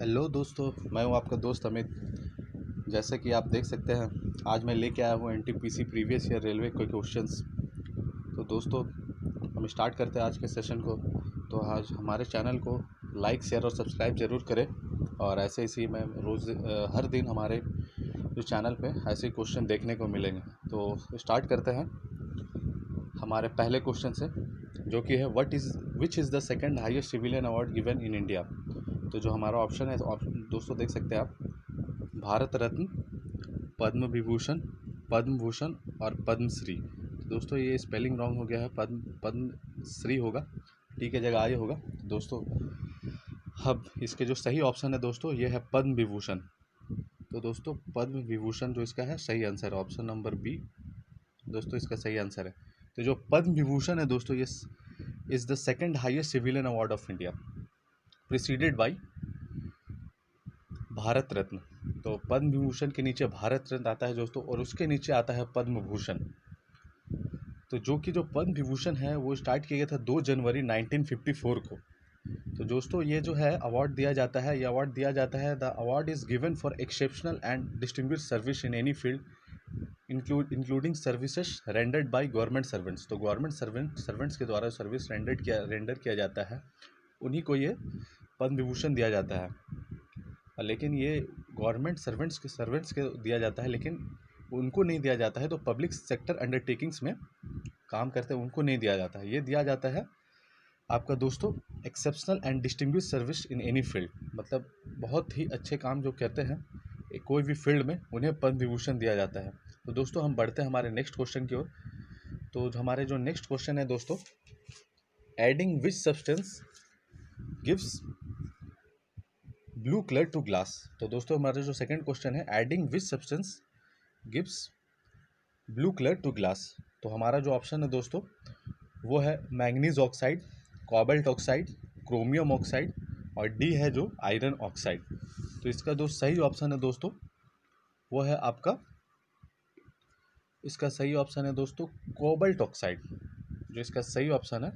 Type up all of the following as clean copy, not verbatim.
Hello दोस्तों, मैं हूं आपका दोस्त अमित। जैसे कि आप देख सकते हैं, आज मैं लेके आया हूं एनटीपीसी प्रीवियस ईयर रेलवे के क्वेश्चंस। तो दोस्तों, हम स्टार्ट करते हैं आज के सेशन को। तो आज हमारे चैनल को लाइक, शेयर और सब्सक्राइब ज़रूर करें। और ऐसे इसी में रोज़ हर दिन हमारे जो चैनल पे ऐसे क्वेश्चन देखने को मिलेंगे। तो स्टार्ट करते हैं हमारे पहले क्वेश्चन से, जो कि है which is the second highest civilian award given in India. तो जो हमारा ऑप्शन है, तो दोस्तों देख सकते हैं आप, भारत रत्न, पद्म विभूषण, पद्म भूषण और पद्म श्री। तो दोस्तों ये स्पेलिंग रॉन्ग हो गया है, पद्म श्री होगा, टी की जगह आई होगा दोस्तों। अब इसके जो सही ऑप्शन है दोस्तों, ये है पद्म विभूषण। तो दोस्तों पद्म विभूषण जो इसका है सही आंसर है, ऑप्शन नंबर बी दोस्तों इसका सही आंसर है। तो जो पद्म विभूषण है दोस्तों, ये is the second highest civilian award of India, preceded by Bharat Ratna. तो पद्म विभूषण के नीचे भारत रत्न आता है दोस्तों, और उसके नीचे आता है पद्म भूषण। तो जो पद्म विभूषण है वो स्टार्ट किया गया था 2 जनवरी 1954 को। तो दोस्तों ये जो है अवार्ड दिया जाता है, ये अवार्ड दिया जाता है, the award is given for exceptional and distinguished service in any field including services rendered by government servants. तो गवर्नमेंट सर्वेंट्स के द्वारा सर्विस रेंडर किया जाता है, उन्हीं को ये पद्म विभूषण दिया जाता है। लेकिन ये गवर्नमेंट सर्वेंट्स के दिया जाता है, लेकिन उनको नहीं दिया जाता है तो पब्लिक सेक्टर अंडरटेकिंग्स में काम करते हैं उनको नहीं दिया जाता है। ये दिया जाता है आपका दोस्तों exceptional and distinguished service in any field, मतलब बहुत ही अच्छे काम जो करते हैं कोई भी फील्ड में, उन्हें पद्म विभूषण दिया जाता है। तो दोस्तों हम बढ़ते हैं हमारे नेक्स्ट क्वेश्चन की ओर। तो हमारे जो नेक्स्ट क्वेश्चन है दोस्तों, adding which substance gives blue colour to glass. तो दोस्तों हमारा जो सेकंड क्वेश्चन है, adding which substance gives blue colour to glass. तो हमारा जो ऑप्शन है दोस्तों वो है manganese oxide, cobalt oxide, chromium oxide और डी है जो आयरन ऑक्साइड। तो इसका जो सही ऑप्शन है दोस्तों वो है आपका, इसका सही ऑप्शन है दोस्तों कोबाल्ट ऑक्साइड। जो इसका सही ऑप्शन है,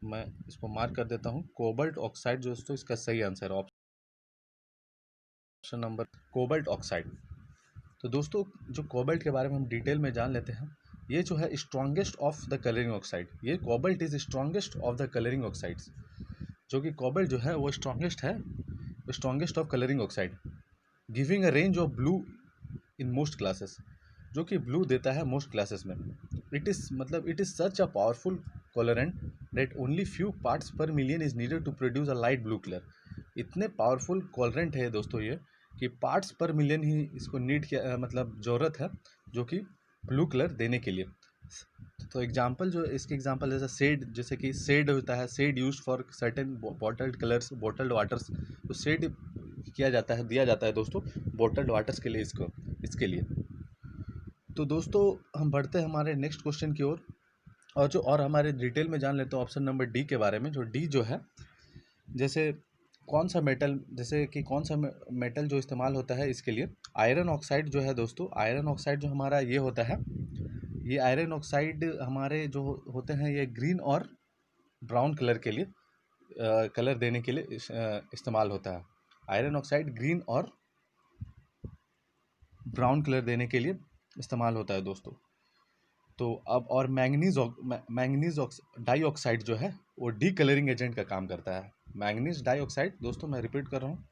मैं इसको मार्क कर देता हूँ, कोबाल्ट ऑक्साइड दोस्तों इसका सही आंसर है, ऑप्शन नंबर कोबाल्ट ऑक्साइड। तो दोस्तों जो कोबाल्ट के बारे में हम डिटेल में जान लेते हैं। ये जो है strongest of the colouring oxide, ये cobalt is strongest of the colouring oxides. जो कि कोबाल्ट जो है वो strongest of colouring oxide, giving a range of blue in most glasses, जो कि ब्लू देता है मोस्ट क्लासेस में। It is such a powerful colourant that only few parts per million is needed to produce a light blue colour. इतने powerful colourant है दोस्तों ये कि पार्ट्स पर मिलियन ही इसको नीड किया, मतलब ज़रूरत है जो कि ब्लू कलर देने के लिए। तो एग्जांपल जो इसके एग्जांपल जैसे कि शेड होता है, shade used for certain bottled colours, bottled waters. तो शेड किया जाता है, दिया जाता है दोस्तों बॉटल्ड वाटर्स के लिए, इसके लिए। तो दोस्तों हम बढ़ते हैं हमारे नेक्स्ट क्वेश्चन की ओर, और हमारे डिटेल में जान लेते हैं ऑप्शन नंबर डी के बारे में। जो डी जो है, जैसे कौन सा मेटल जो इस्तेमाल होता है इसके लिए, आयरन ऑक्साइड जो है दोस्तों, आयरन ऑक्साइड जो हमारा ये होता है, ये आयरन ऑक्साइड हमारे जो होते हैं ये ग्रीन और ब्राउन कलर के लिए कलर देने के लिए इस्तेमाल होता है। आयरन ऑक्साइड ग्रीन और ब्राउन कलर देने के लिए इस्तेमाल होता है दोस्तों। तो अब और मैंगनीज डाइऑक्साइड जो है वो डी कलरिंग एजेंट का काम करता है। मैंगनीज डाइऑक्साइड दोस्तों, मैं रिपीट कर रहा हूँ,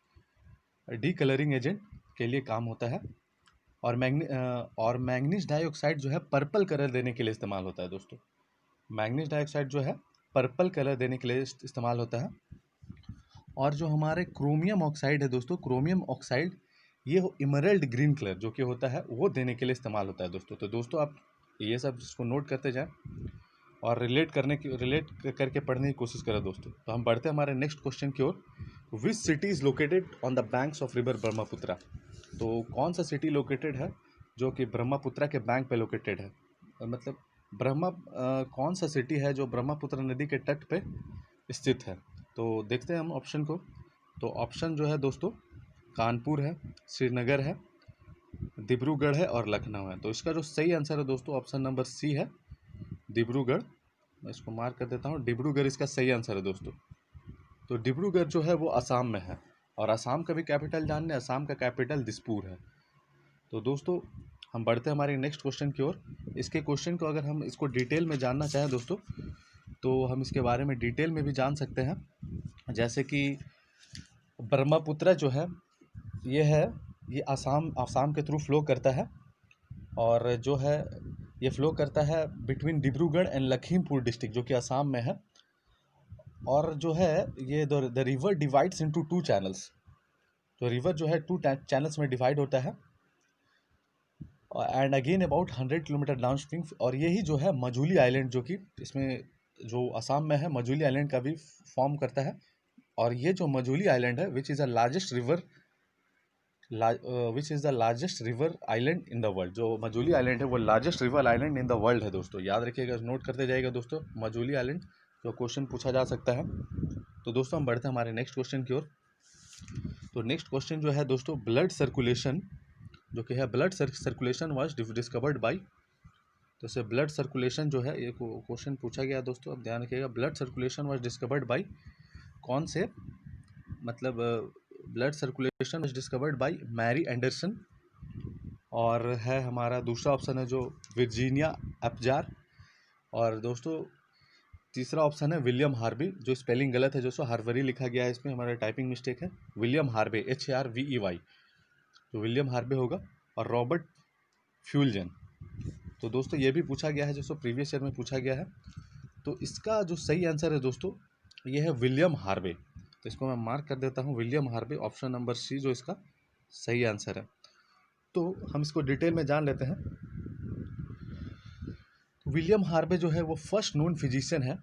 डी कलरिंग एजेंट के लिए काम होता है। और मैंगनीज डाइऑक्साइड जो है पर्पल कलर देने के लिए इस्तेमाल होता है दोस्तों। मैंगनीज डाइऑक्साइड जो है पर्पल कलर देने के लिए इस्तेमाल होता है। और जो हमारे क्रोमियम ऑक्साइड है दोस्तों, क्रोमियम ऑक्साइड ये इमरल्ड ग्रीन कलर जो कि होता है वो देने के लिए इस्तेमाल होता है दोस्तों। तो दोस्तों आप ये सब इसको नोट करते जाएं और रिलेट करके पढ़ने की कोशिश करें दोस्तों। तो हम बढ़ते हैं हमारे नेक्स्ट क्वेश्चन की ओर। Which city is located on the banks of river Brahmaputra. तो कौन सा सिटी लोकेटेड है जो कि ब्रह्मपुत्रा के बैंक पे लोकेटेड है, मतलब कौन सा सिटी है जो ब्रह्मपुत्र नदी के तट पे स्थित है। तो देखते हैं हम ऑप्शन को। तो ऑप्शन जो है दोस्तों कानपुर है, श्रीनगर है, डिब्रूगढ़ है और लखनऊ है। तो इसका जो सही आंसर है दोस्तों ऑप्शन नंबर सी है, डिब्रूगढ़। मैं इसको मार्क कर देता हूँ, डिब्रूगढ़ इसका सही आंसर है दोस्तों। तो डिब्रूगढ़ जो है वो असम में है। और असम का भी कैपिटल जान लें, असम का कैपिटल दिसपुर है। तो दोस्तों हम बढ़ते हैं हमारे नेक्स्ट क्वेश्चन की ओर। इसके क्वेश्चन को अगर हम इसको डिटेल में जानना चाहें दोस्तों, तो हम इसके बारे में डिटेल में भी जान सकते हैं। जैसे कि ब्रह्मपुत्र जो है ये आसाम के थ्रू फ्लो करता है, और जो है ये फ्लो करता है between Dibrugarh and Lakhimpur district, जो कि असम में है। और जो है ये the river divides into 2 channels. तो रिवर जो है 2 चैनल्स में डिवाइड होता है, and again about 100 kilometre down stream. और यही जो है मजूली आइलैंड, जो कि इसमें जो असम में है, मजूली आइलैंड का भी फॉर्म करता है। और ये जो मजूली आइलैंड है which is the largest river island in the world. जो मजूली आइलैंड है वो largest river island in the world है दोस्तों। याद रखिएगा, नोट करते जाइएगा दोस्तों, मजूली आइलैंड, जो क्वेश्चन पूछा जा सकता है। तो दोस्तों हम बढ़ते हैं हमारे नेक्स्ट क्वेश्चन की ओर। तो नेक्स्ट क्वेश्चन जो है दोस्तों, ब्लड सर्कुलेशन, जो कि है blood circulation was discovered bye. तो इससे ब्लड सर्कुलेशन जो है, ये क्वेश्चन पूछा गया दोस्तों, अब ध्यान रखिएगा। Blood circulation was discovered by कौन से, मतलब blood circulation was discovered by Mary Anderson. और है हमारा दूसरा ऑप्शन है जो वर्जीनिया अपजार। और दोस्तों तीसरा ऑप्शन है विलियम हार्वे, जो स्पेलिंग गलत है दोस्तों, हार्वरी लिखा गया है इसमें, हमारा टाइपिंग मिस्टेक है। विलियम हार्वे HARVEY, तो विलियम हार्वे होगा। और रॉबर्ट फ्यूलजन। तो दोस्तों ये भी पूछा गया है दोस्तों, प्रीवियस ईयर में पूछा गया है। तो इसका जो सही आंसर है दोस्तों, ये है विलियम हार्वे। तो इसको मैं मार्क कर देता हूँ, William Harvey, option number C जो इसका सही आंसर है। तो हम इसको डिटेल में जान लेते हैं। विलियम हार्वे जो है वो फर्स्ट नोन फिजिशियन है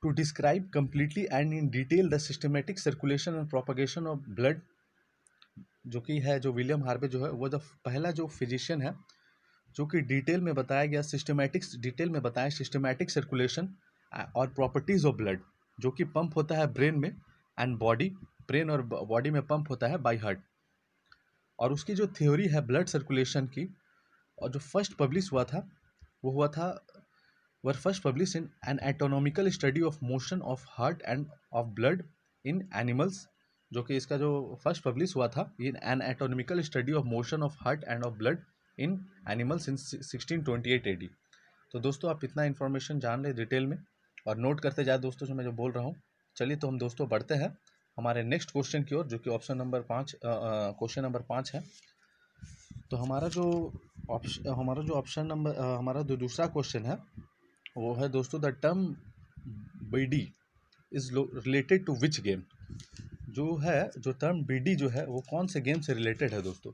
to describe completely and in detail the systematic circulation and propagation of blood. जो कि है, जो विलियम हार्वे जो है वो द पहला जो फिजिशियन है जो कि डिटेल में बताया गया, डिटेल में बताया सिस्टमेटिक सर्कुलेशन और प्रॉपर्टीज ऑफ ब्लड, जो कि पंप होता है ब्रेन में एंड बॉडी, ब्रेन और बॉडी में पंप होता है बाय हार्ट। और उसकी जो थ्योरी है ब्लड सर्कुलेशन की, और जो फर्स्ट पब्लिश हुआ था वो हुआ था were first publish in an anatomical study of motion of heart and of blood in animals. जो कि इसका जो फर्स्ट पब्लिश हुआ था, in an anatomical study of motion of heart and of blood in animals in 1628 AD। तो दोस्तों आप इतना इन्फॉर्मेशन जान लें डिटेल में, और नोट करते जाए दोस्तों जो मैं जो बोल रहा हूँ। चलिए तो हम दोस्तों बढ़ते हैं हमारे नेक्स्ट क्वेश्चन की ओर, जो कि ऑप्शन नंबर 5, क्वेश्चन नंबर 5 है। तो हमारा जो ऑप्शन नंबर, हमारा जो दूसरा क्वेश्चन है वो है दोस्तों, the term BD is related to which game. जो टर्म बीडी जो है वो कौन से गेम से रिलेटेड है दोस्तों।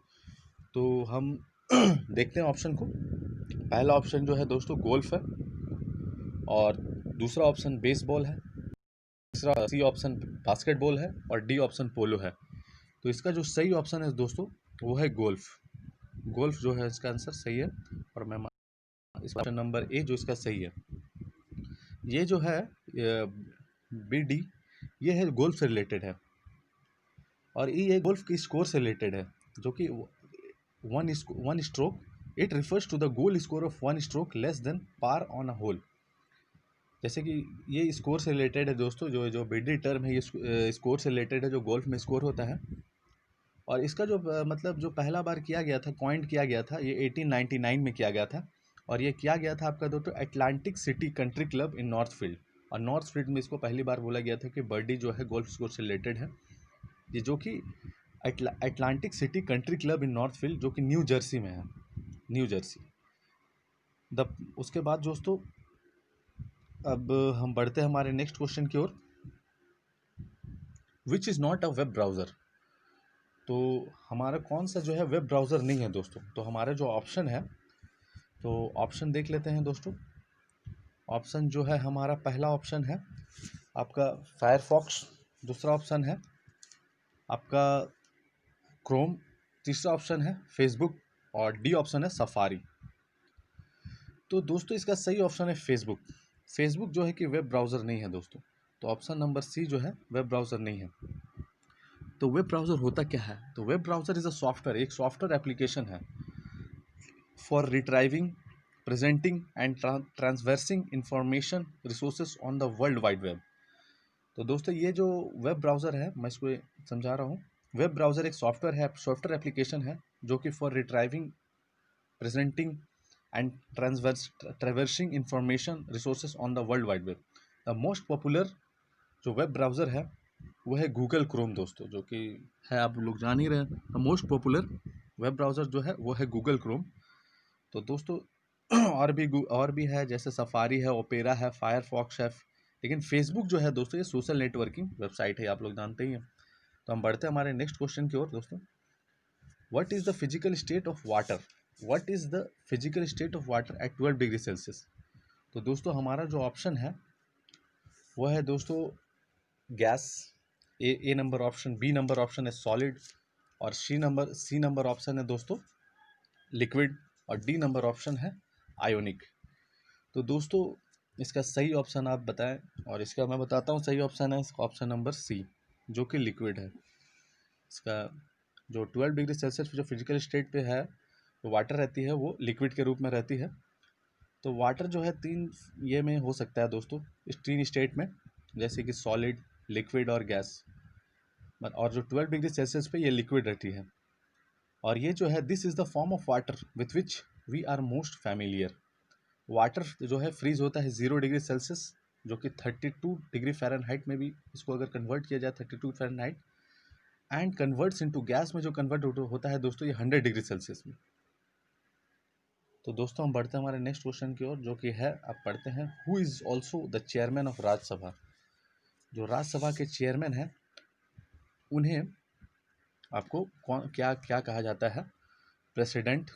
तो हम देखते हैं ऑप्शन को। पहला ऑप्शन जो है दोस्तों गोल्फ है, और दूसरा ऑप्शन बेसबॉल है, तीसरा सी ऑप्शन बास्केटबॉल है, और डी ऑप्शन पोलो है। तो इसका जो सही ऑप्शन है दोस्तों वो है गोल्फ। गोल्फ जो है इसका आंसर सही है। और मैं इस ऑप्शन नंबर ए जो इसका सही है, ये जो है BD, ये है गोल्फ से रिलेटेड है। और ये गोल्फ की स्कोर से रिलेटेड है, जो कि one stroke, it refers to the goal score of one stroke less than par on a hole. जैसे कि ये स्कोर से रिलेटेड है दोस्तों, जो BD टर्म है ये स्कोर से रिलेटेड है, जो गोल्फ में स्कोर होता है। और इसका जो मतलब जो पहला बार किया गया था, कॉइंट किया गया था, ये 1899 में किया गया था। और ये किया गया था आपका दोस्तों Atlantic city country club in Northfield. और नॉर्थफील्ड में इसको पहली बार बोला गया था कि बर्डी जो है गोल्फ स्कोर से रिलेटेड है। ये जो कि Atlantic city country club in Northfield, जो कि न्यू जर्सी में है, न्यू जर्सी। उसके बाद दोस्तों अब हम बढ़ते हैं हमारे नेक्स्ट क्वेश्चन की ओर। Which is not a web browser. तो हमारा कौन सा जो है वेब ब्राउज़र नहीं है दोस्तों। तो हमारा जो ऑप्शन है, तो ऑप्शन देख लेते हैं दोस्तों। ऑप्शन जो है हमारा, पहला ऑप्शन है आपका फायरफॉक्स, दूसरा ऑप्शन है आपका क्रोम, तीसरा ऑप्शन है फेसबुक, और डी ऑप्शन है सफारी। तो दोस्तों इसका सही ऑप्शन है फेसबुक। फेसबुक जो है कि वेब ब्राउज़र नहीं है दोस्तों। तो ऑप्शन नंबर सी जो है वेब ब्राउज़र नहीं है। तो वेब ब्राउज़र होता क्या है। तो web browser is a software, एक सॉफ्टवेयर एप्लीकेशन है for retrieving, presenting and transversing information resources on the world wide web। तो दोस्तों ये जो वेब ब्राउज़र है मैं इसको समझा रहा हूँ। वेब ब्राउज़र एक सॉफ्टवेयर एप्लीकेशन है जो कि for retrieving, presenting and traversing information resources on the world wide web. The most popular जो वेब ब्राउज़र है वो है गूगल क्रोम दोस्तों, जो कि है आप लोग जान ही रहे हैं। The most popular web browser जो है वो है गूगल क्रोम। तो दोस्तों और भी है, जैसे सफारी है, ओपेरा है, फायरफॉक्स है। लेकिन फेसबुक जो है दोस्तों ये सोशल नेटवर्किंग वेबसाइट है, आप लोग जानते ही हैं। तो हम बढ़ते हैं हमारे नेक्स्ट क्वेश्चन की ओर दोस्तों। What is the physical state of water? What is the physical state of water at 12 degree Celsius? तो दोस्तों हमारा जो ऑप्शन है वो है दोस्तों gas, A number option, B number option है सॉलिड, और सी नंबर ऑप्शन है दोस्तों लिक्विड, और डी नंबर ऑप्शन है आयोनिक। तो दोस्तों इसका सही ऑप्शन आप बताएं, और इसका मैं बताता हूँ सही ऑप्शन है इसका ऑप्शन नंबर सी, जो कि लिक्विड है। इसका जो 12 डिग्री सेल्सियस जो फिजिकल स्टेट पे है तो वाटर रहती है, वो लिक्विड के रूप में रहती है। तो वाटर जो है तीन ये में हो सकता है दोस्तों, इस तीन स्टेट में, जैसे कि सॉलिड, लिक्विड और गैस। और जो 12 डिग्री सेल्सियस पे ये लिक्विड रहती है। और ये जो है this is the form of water with which we are most familiar. Water जो है फ्रीज होता है 0 डिग्री सेल्सियस, जो कि 32 डिग्री फ़ारेनहाइट में भी इसको अगर कन्वर्ट किया जाए 32 Fahrenheit, and converts into gas में जो कन्वर्ट होता है दोस्तों ये 100 डिग्री सेल्सियस में। तो दोस्तों हम बढ़ते हैं हमारे नेक्स्ट क्वेश्चन की ओर, जो कि है आप पढ़ते हैं who is also the chairman of Rajya Sabha? जो राज्यसभा के चेयरमैन हैं उन्हें आपको कौन क्या क्या कहा जाता है? President,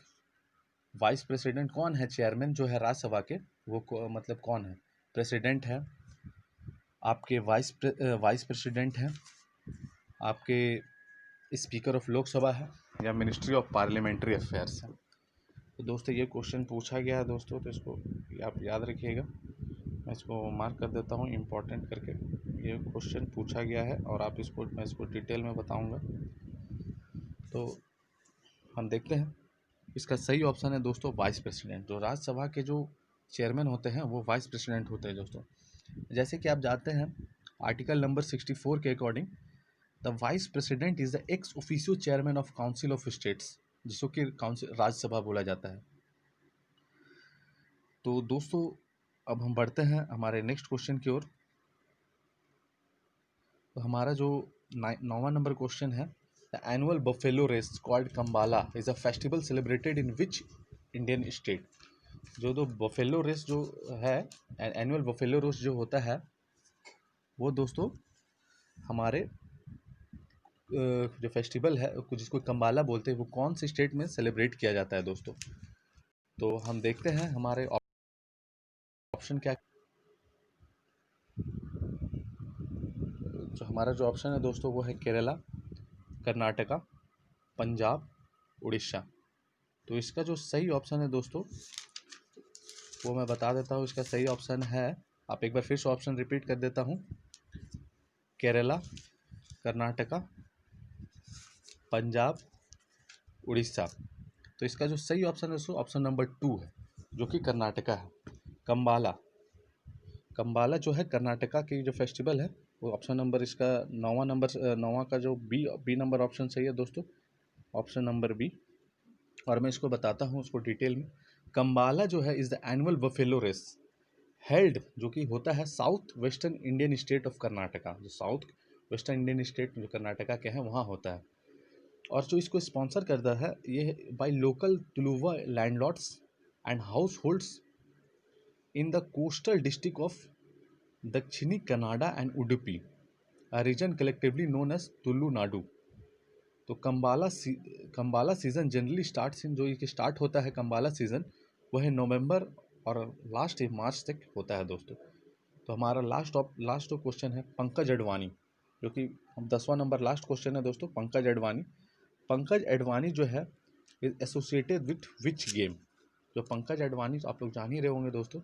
vice president. कौन है चेयरमैन जो है राज्यसभा के, वो मतलब कौन है? प्रेसिडेंट है, आपके वाइस प्रेसिडेंट हैं, आपके स्पीकर ऑफ लोकसभा है, या मिनिस्ट्री ऑफ पार्लियामेंट्री अफेयर्स है। तो दोस्तों ये क्वेश्चन पूछा गया है दोस्तों, तो इसको आप याद रखिएगा। मैं इसको मार्क कर देता हूँ इम्पोर्टेंट करके। ये क्वेश्चन पूछा गया है और मैं इसको डिटेल में बताऊँगा। तो हम देखते हैं, इसका सही ऑप्शन है दोस्तों वाइस प्रेसिडेंट। जो राज्यसभा के जो चेयरमैन होते हैं वो वाइस प्रेसिडेंट होते हैं दोस्तों। जैसे कि आप जानते हैं आर्टिकल नंबर 64 के according the vice president is the ex officio chairman of council of states, जिसको कि काउंसिल राज्यसभा बोला जाता है। तो दोस्तों अब हम बढ़ते हैं हमारे नेक्स्ट क्वेश्चन की ओर। तो हमारा जो 9वां नंबर क्वेश्चन है, the annual buffalo race called Kambala is a festival celebrated in which Indian state? जो दो बफेलो रेस जो है, एनुअल बफेलो रेस जो होता है वो दोस्तों हमारे जो फेस्टिवल है जिसको कम्बाला बोलते हैं, वो कौन से स्टेट में सेलिब्रेट किया जाता है दोस्तों? तो हम देखते हैं हमारे ऑप्शन क्या। जो हमारा जो ऑप्शन है दोस्तों वो है केरला, कर्नाटका, पंजाब, उड़ीसा। तो इसका जो सही ऑप्शन है दोस्तों वो मैं बता देता हूँ। इसका सही ऑप्शन है, आप एक बार फिर से ऑप्शन रिपीट कर देता हूँ, केरला, कर्नाटका, पंजाब, उड़ीसा। तो इसका जो सही ऑप्शन है दोस्तों ऑप्शन नंबर 2 है, जो कि कर्नाटका है। कम्बाला, कम्बाला जो है कर्नाटका की जो फेस्टिवल है वो ऑप्शन नंबर इसका 9वां का जो बी नंबर ऑप्शन सही है दोस्तों, ऑप्शन नंबर बी। और मैं इसको बताता हूँ उसको डिटेल में। कम्बाला जो है is the annual buffalo race held, जो कि होता है south western Indian state of Karnataka. जो साउथ वेस्टर्न इंडियन स्टेट जो कर्नाटका के हैं वहाँ होता है। और जो इसको स्पॉन्सर करता है ये by local Tuluva landlords and households in the coastal district of Dakshina Kannada and Udupi, a region collectively known as Tulu Nadu. तो Kambala season generally starts in, जो ये स्टार्ट होता है कम्बाला सीज़न वह है नवंबर और लास्ट मार्च तक होता है दोस्तों। तो हमारा लास्ट क्वेश्चन है पंकज अडवाणी, जो कि 10वां नंबर लास्ट क्वेश्चन है दोस्तों। पंकज अडवाणी, पंकज अडवाणी जो है is associated with which game? जो पंकज अडवाणी आप लोग जान ही रहे होंगे दोस्तों,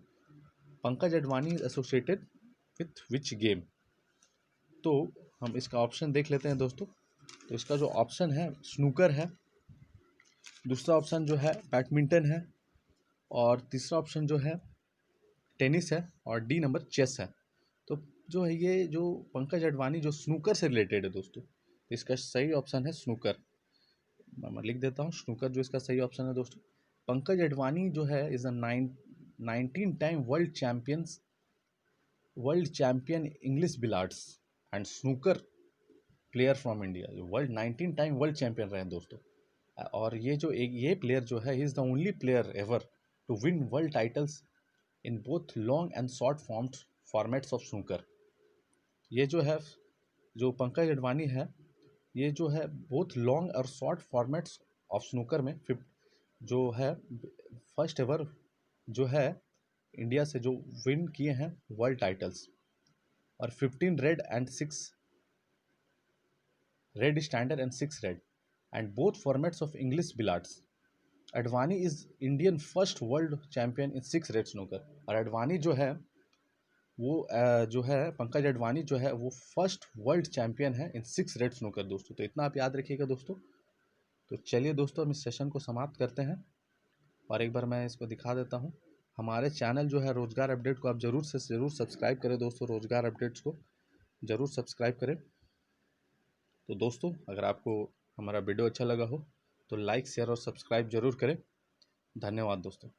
Pankaj Advani is associated with which game? तो हम इसका ऑप्शन देख लेते हैं दोस्तों। तो इसका जो ऑप्शन है स्नूकर है, दूसरा ऑप्शन जो है बैडमिंटन है, और तीसरा ऑप्शन जो है टेनिस है, और डी नंबर चेस है। तो जो है ये जो पंकज अडवाणी जो स्नूकर से रिलेटेड है दोस्तों, इसका सही ऑप्शन है स्नूकर। मैं लिख देता हूँ स्नूकर जो इसका सही ऑप्शन है दोस्तों। पंकज अडवाणी जो है is a 19 time world champion English billiards and snooker player from India. World 19 time world champion रहे हैं दोस्तों। और ये जो एक ये प्लेयर जो है, he is the only player ever to win world titles in both long and short formats of snooker. ये जो है जो पंकज अडवाणी है, ये जो है बोथ लॉन्ग और शॉर्ट फॉर्मेट्स ऑफ स्नूकर में जो है फर्स्ट एवर जो है इंडिया से जो विन किए हैं वर्ल्ड टाइटल्स। और 15 red and 6 red standard and 6 red and both formats of English billiards. Advani is Indian first world champion in 6 red snooker. और अडवाणी जो है वो जो है पंकज अडवाणी जो है वो फर्स्ट वर्ल्ड चैंपियन है इन 6 रेड स्नूकर दोस्तों। तो इतना आप याद रखिएगा दोस्तों। तो चलिए दोस्तों हम इस सेशन को समाप्त करते हैं। और एक बार मैं इसको दिखा देता हूँ। हमारे चैनल जो है रोज़गार अपडेट को आप ज़रूर से ज़रूर सब्सक्राइब करें दोस्तों। रोज़गार अपडेट्स को ज़रूर सब्सक्राइब करें। तो दोस्तों अगर आपको हमारा वीडियो अच्छा लगा हो तो लाइक शेयर और सब्सक्राइब ज़रूर करें। धन्यवाद दोस्तों।